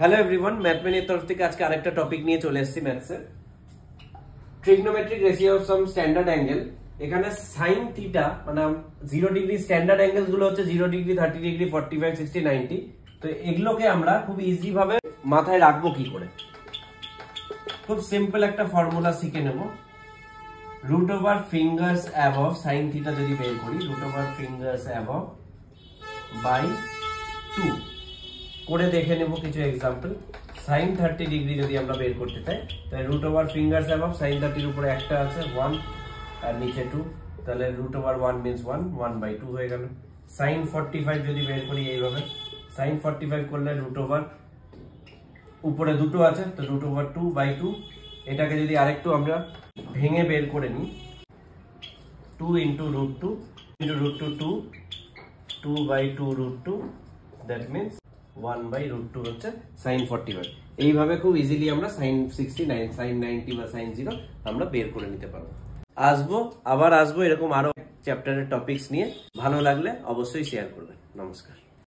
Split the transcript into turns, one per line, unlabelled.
Hello everyone, ম্যাথমেটিক্সের তরফ থেকে আজকে আরেকটা টপিক নিয়ে চলে এসেছি ম্যাথসের trigonometric ratio of some standard angle. এখানে সাইন থিটা মানে 0 ডিগ্রি স্ট্যান্ডার্ড অ্যাঙ্গেলস গুলো হচ্ছে 0 ডিগ্রি, 30 ডিগ্রি, 45, 60, 90। তো এগুলোকে আমরা খুব ইজি ভাবে মাথায় রাখবো কি করে, খুব সিম্পল একটা ফর্মুলা শিখে নেব। Root over fingers above sine theta যদি বের করি, root over fingers above by 2 করে দেখে নেব কিছু এক্সাম্পল। সাইন 30 ডিগ্রি যদি আমরা বের করতে চাই তাহলে root over fingers above sine 30 এর উপরে একটা আছে 1 আর নিচে 2, তাহলে রুট ওভার 1 মিন্স 1/2 হয়ে গেল। সাইন 45 যদি বের করি এইভাবে, সাইন 45 করলে রুট ওভার উপরে দুটো আছে তো রুট ওভার 2/2। এটাকে যদি আরেকটু আমরা ভেঙে বের করে নিই, 2 into root 2 into root 2 2/2 root 2, that means 1/√2 হচ্ছে সাইন 45। এইভাবে খুব ইজিলি আমরা সাইন 69, সাইন 90 বা সাইন 0 আমরা বের করে নিতে পারবো। আবার আসবো এরকম আরো চ্যাপ্টারের টপিকস নিয়ে। ভালো লাগলে অবশ্যই শেয়ার করবেন। নমস্কার।